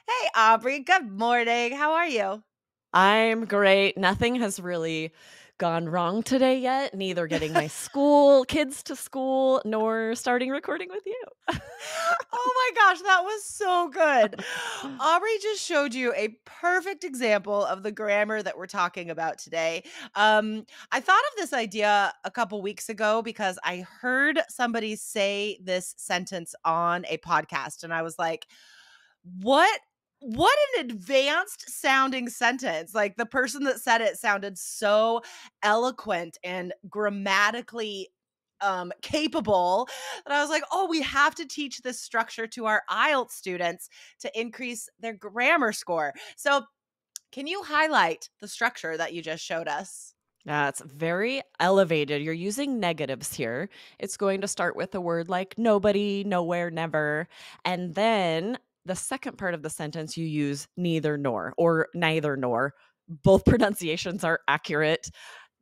Hey, Aubrey. Good morning. How are you? I'm great. Nothing has really gone wrong today yet, neither getting my school kids to school nor starting recording with you. Oh my gosh, that was so good. Aubrey just showed you a perfect example of the grammar that we're talking about today. I thought of this idea a couple weeks ago because I heard somebody say this sentence on a podcast, and I was like, what what an advanced sounding sentence. Like the person that said it sounded so eloquent and grammatically capable that I was like, "Oh, we have to teach this structure to our IELTS students to increase their grammar score." So, can you highlight the structure that you just showed us? That's very elevated. You're using negatives here. It's going to start with a word like nobody, nowhere, never. And then the second part of the sentence, you use neither nor or neither nor. Both pronunciations are accurate.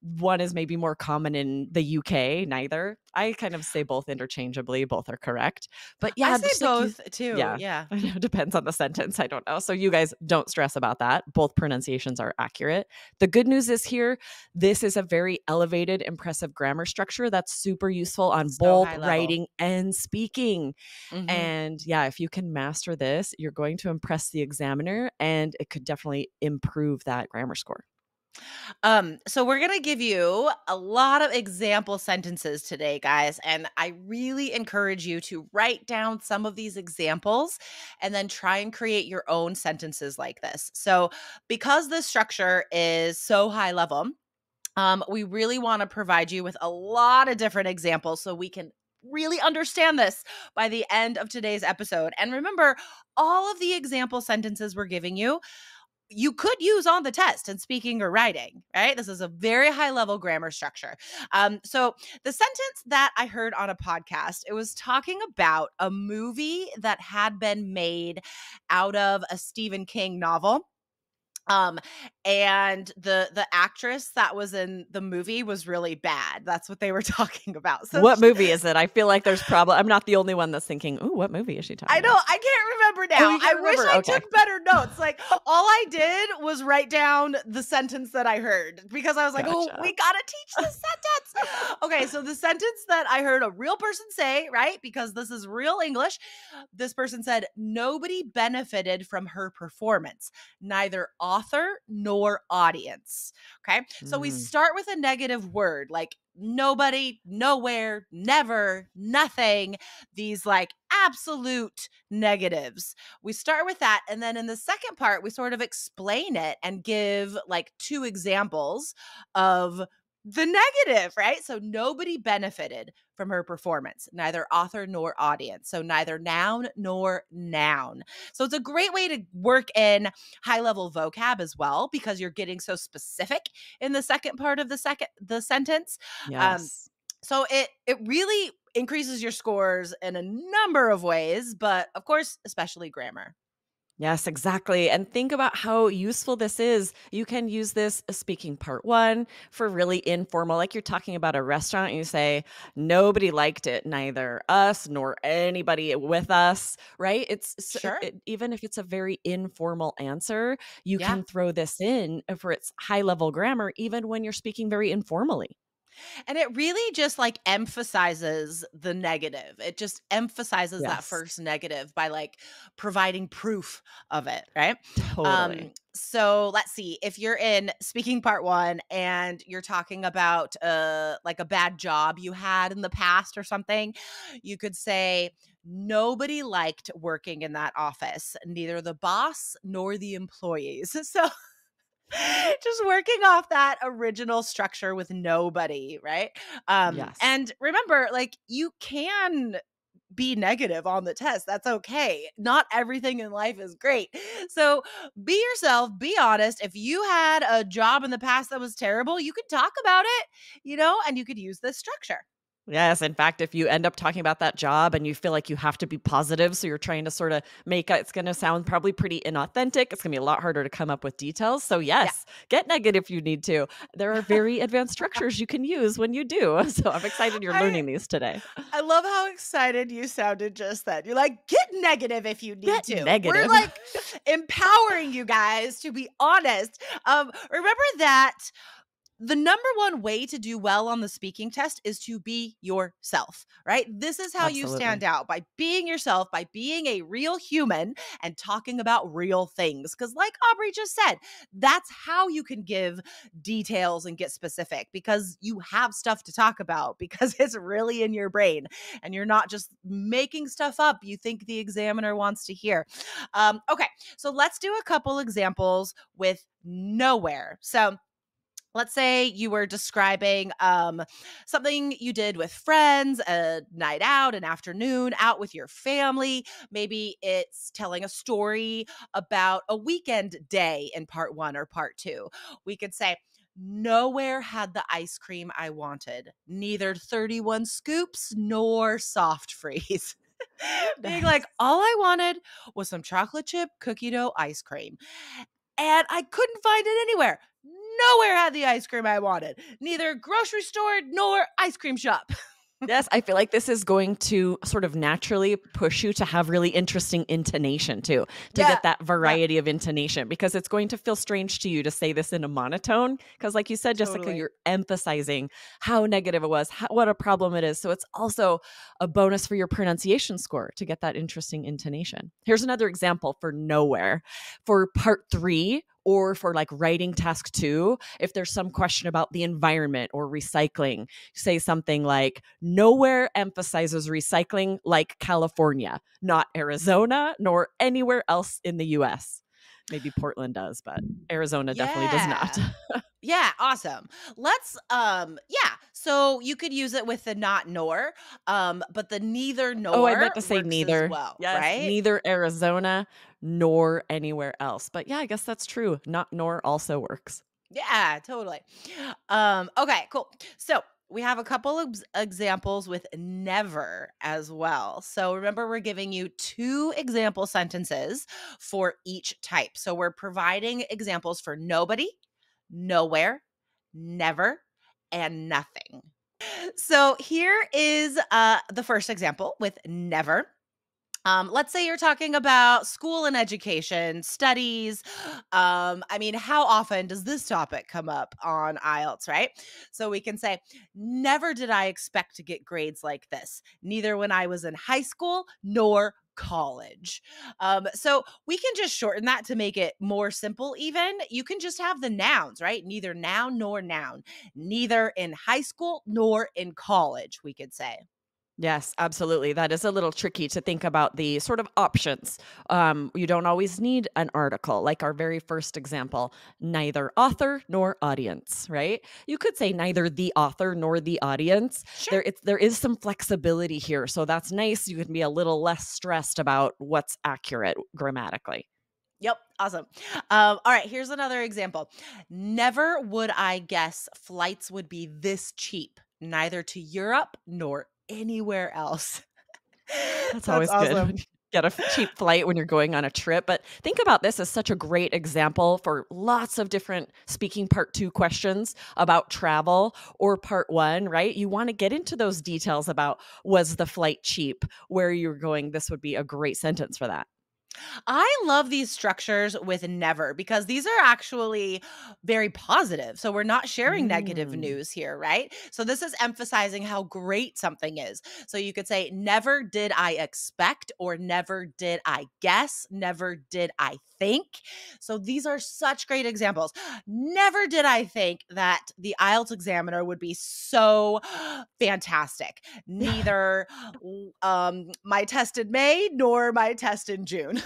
One is maybe more common in the UK, neither. I kind of say both interchangeably, both are correct. But I yeah, say just like you both too. yeah, Yeah. I know, depends on the sentence, I don't know. So you guys don't stress about that. Both pronunciations are accurate. The good news is here, this is a very elevated, impressive grammar structure that's super useful on So both high level. writing and speaking. Mhm. And yeah, if you can master this, you're going to impress the examiner and it could definitely improve that grammar score. So we're gonna give you a lot of example sentences today, guys, and I really encourage you to write down some of these examples and then try and create your own sentences like this. So, because this structure is so high level, we really want to provide you with a lot of different examples so we can really understand this by the end of today's episode. And remember, all of the example sentences we're giving you could use on the test in speaking or writing, right? This is a very high level grammar structure. So the sentence that I heard on a podcast, it was talking about a movie that had been made out of a Stephen King novel. Um, and the actress that was in the movie was really bad. That's what they were talking about. So What movie is it? I feel like there's probably I'm not the only one that's thinking, "Ooh, what movie is she I talking know, about?" I can't remember Oh, now. you I can't wish remember? I Okay. took better notes. Like, all I did was write down the sentence that I heard because I was like, "Oh, Gotcha. we gotta teach this sentence." Okay, so the sentence that I heard a real person say, right? Because this is real English. This person said, "Nobody benefited from her performance, neither author nor audience." Okay, so we Mm, start with a negative word like nobody, nowhere, never, nothing, these like absolute negatives. We start with that. And then in the second part, we sort of explain it and give like two examples of the negative, right? So nobody benefited from her performance, neither author nor audience. So neither noun nor noun. So it's a great way to work in high level vocab as well because you're getting so specific in the second part of the sentence. Um, yes. so it really increases your scores in a number of ways, but of course, especially grammar. Yes, exactly. And think about how useful this is. You can use this as speaking part one for really informal, like you're talking about a restaurant, and you say, nobody liked it, neither us nor anybody with us, right? Sure. Even if it's a very informal answer, you Yeah. can throw this in for its high level grammar, even when you're speaking very informally. And it really just like emphasizes the negative. It just emphasizes that Yes, first negative by like providing proof of it, right? totally. So let's see. If you're in speaking part 1 and you're talking about like a bad job you had in the past or something, you could say nobody liked working in that office, neither the boss nor the employees. So just working off that original structure with nobody, right? Yes. And remember, like you can be negative on the test. That's okay. Not everything in life is great. So be yourself, be honest. If you had a job in the past that was terrible, you could talk about it, and you could use this structure. Yes, in fact, if you end up talking about that job and you feel like you have to be positive, so you're trying to sort of make it's going to sound probably pretty inauthentic. It's going to be a lot harder to come up with details. So Yeah. yes, get negative if you need to. There are very advanced structures you can use when you do. So I'm excited you're I learning these today. I love how excited you sounded just then. You're like, "Get negative if you need Get to." We're, negative. like, empowering you guys to be honest. Remember that the number one way to do well on the speaking test is to be yourself, right? This is how you stand Absolutely. out, by being yourself, by being a real human and talking about real things. Because, like Aubrey just said, that's how you can give details and get specific, because you have stuff to talk about, because it's really in your brain and you're not just making stuff up you think the examiner wants to hear. Okay, so let's do a couple examples with nowhere. So, let's say you were describing something you did with friends, a night out, an afternoon out with your family. Maybe it's telling a story about a weekend day in part one or part two. We could say, nowhere had the ice cream I wanted, neither 31 scoops nor soft freeze. Being like, Nice. all I wanted was some chocolate chip cookie dough ice cream, and I couldn't find it anywhere. Nowhere had the ice cream I wanted. Neither grocery store nor ice cream shop. Yes, I feel like this is going to sort of naturally push you to have really interesting intonation too, to Yeah. get that Yeah. variety of intonation because it's going to feel strange to you to say this in a monotone. Because, like you said, Jessica, Totally. you're emphasizing how negative it was, what a problem it is. So it's also a bonus for your pronunciation score to get that interesting intonation. Here's another example for nowhere. For part three, or for like writing task two, if there's some question about the environment or recycling, say something like, nowhere emphasizes recycling like California, not Arizona, nor anywhere else in the US. Maybe Portland does, but Arizona definitely does not. Yeah. Yeah, awesome. Let's yeah, so you could use it with the not nor, but the neither Oh, I nor meant to say works as neither. well, Yes, right? neither Arizona nor anywhere else. But yeah, I guess that's true. Not nor also works. Yeah, totally. Okay, cool. So we have a couple of examples with never as well. So remember, we're giving you two example sentences for each type. So we're providing examples for nobody, nowhere, never, and nothing. So here is the first example with never. Let's say you're talking about school and education, studies. I mean, how often does this topic come up on IELTS, right? So we can say, never did I expect to get grades like this, neither when I was in high school nor college. So we can just shorten that to make it more simple, even. You can just have the nouns, right? Neither noun nor noun, neither in high school nor in college, we could say. Yes, absolutely. That is a little tricky to think about the sort of options. You don't always need an article, like our very first example, neither author nor audience, right? You could say neither the author nor the audience. Sure. There is some flexibility here, so that's nice. You can be a little less stressed about what's accurate grammatically. Yep. Awesome. All right. Here's another example. Never would I guess flights would be this cheap, neither to Europe nor anywhere else. That's That's always good awesome. when you get a cheap flight when you're going on a trip, but think about this as such a great example for lots of different speaking part 2 questions about travel or part 1, right? You wanna get into those details about, was the flight cheap, where you're going, this would be a great sentence for that. I love these structures with never, because these are actually very positive. So we're not sharing negative Mm. news here, right? So this is emphasizing how great something is. So you could say, never did I expect, or never did I guess, never did I think. So these are such great examples. Never did I think that the IELTS examiner would be so fantastic. Neither my test in May nor my test in June.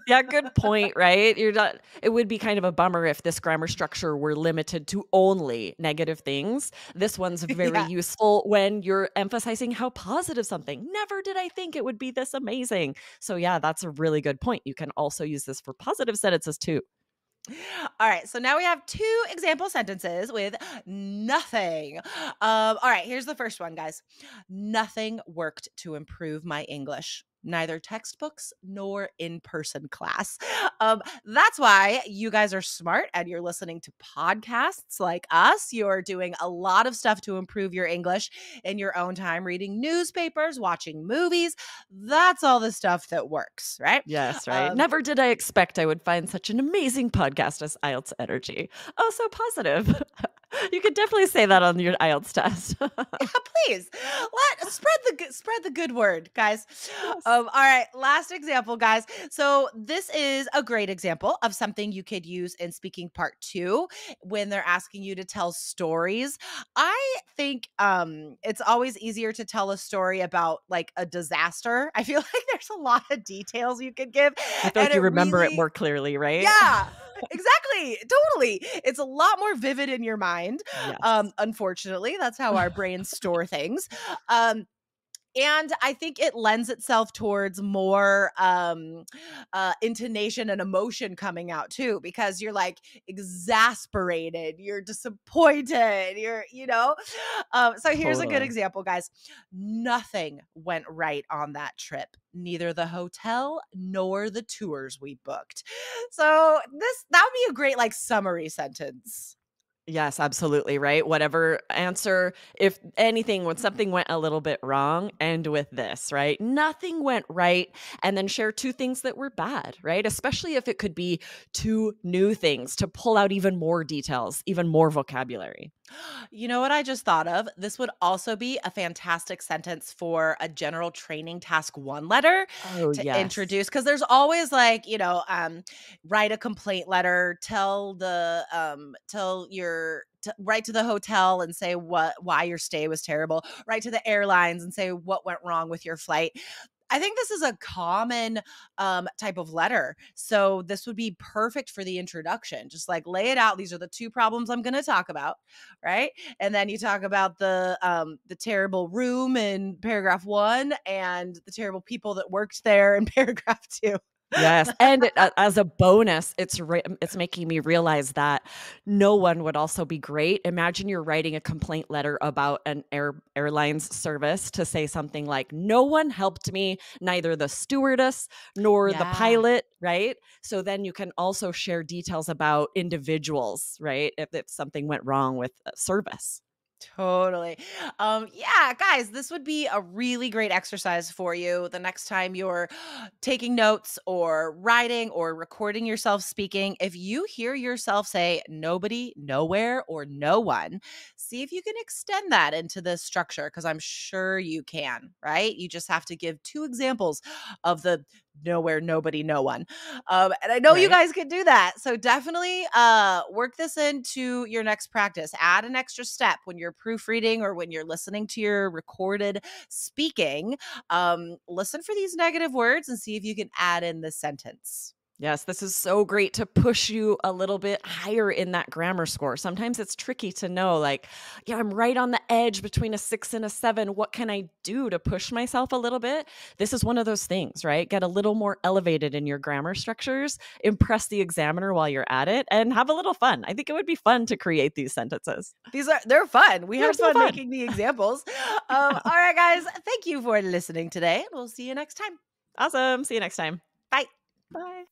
Yeah, good point, right? You're not it would be kind of a bummer if this grammar structure were limited to only negative things. This one's very Yeah. useful when you're emphasizing how positive something. Never did I think it would be this amazing. So yeah, that's a really good point. You can also use this for positive sentences too. All right, so now we have 2 example sentences with nothing. All right, here's the first one, guys. Nothing worked to improve my English. Neither textbooks nor in person class. That's why you guys are smart and you're listening to podcasts like us. You're doing a lot of stuff to improve your English in your own time, reading newspapers, watching movies. That's all the stuff that works, right? Yes, right. Um, Never did I expect I would find such an amazing podcast as IELTS Energy. Oh, so positive. You could definitely say that on your IELTS test. Yeah, please. Spread the good word, guys. Yes. All right, last example, guys. So this is a great example of something you could use in speaking part 2 when they're asking you to tell stories. I think it's always easier to tell a story about like a disaster. I feel like there's a lot of details you could give I feel and like you it remember it really more clearly, right? yeah, exactly, totally. It's a lot more vivid in your mind. Yes. Unfortunately, that's how our brains store things. Um, and I think it lends itself towards more intonation and emotion coming out too, because you're like exasperated, you're disappointed, So here's a good Totally. example, guys. Nothing went right on that trip. Neither the hotel nor the tours we booked. So that would be a great like summary sentence. Yes, absolutely, right? Whatever answer, if anything, when something went a little bit wrong, end with this, right? Nothing went right. And then share 2 things that were bad, right? Especially if it could be 2 new things to pull out even more details, even more vocabulary. You know what I just thought of? This would also be a fantastic sentence for a general training task 1 letter Oh, to yes. introduce, because there's always like, write a complaint letter, write to the hotel and say why your stay was terrible, write to the airlines and say what went wrong with your flight. I think this is a common type of letter. So this would be perfect for the introduction. Just like lay it out. These are the 2 problems I'm going to talk about, right? And then you talk about the terrible room in paragraph 1 and the terrible people that worked there in paragraph 2. Yes, and as a bonus, it's making me realize that no one would also be great. Imagine you're writing a complaint letter about an airlines service to say something like, "No one helped me, neither the stewardess nor the Yeah. pilot," right? So then you can also share details about individuals, right? If something went wrong with service. Totally. Yeah, guys, this would be a really great exercise for you the next time you're taking notes or writing or recording yourself speaking. If you hear yourself say nobody, nowhere, or no one, see if you can extend that into this structure because I'm sure you can, right? You just have to give 2 examples of the nowhere, nobody, no one. And I know you Right? guys can do that. So definitely work this into your next practice. Add an extra step when you're proofreading or when you're listening to your recorded speaking. Listen for these negative words and see if you can add in this sentence. Yes, this is so great to push you a little bit higher in that grammar score. Sometimes it's tricky to know, like, yeah, I'm right on the edge between a 6 and a 7. What can I do to push myself a little bit? This is one of those things, right? Get a little more elevated in your grammar structures, impress the examiner while you're at it, and have a little fun. I think it would be fun to create these sentences. They're fun. We They're had so fun fun. making the examples. All right, guys. Thank you for listening today. We'll see you next time. Awesome. See you next time. Bye. Bye.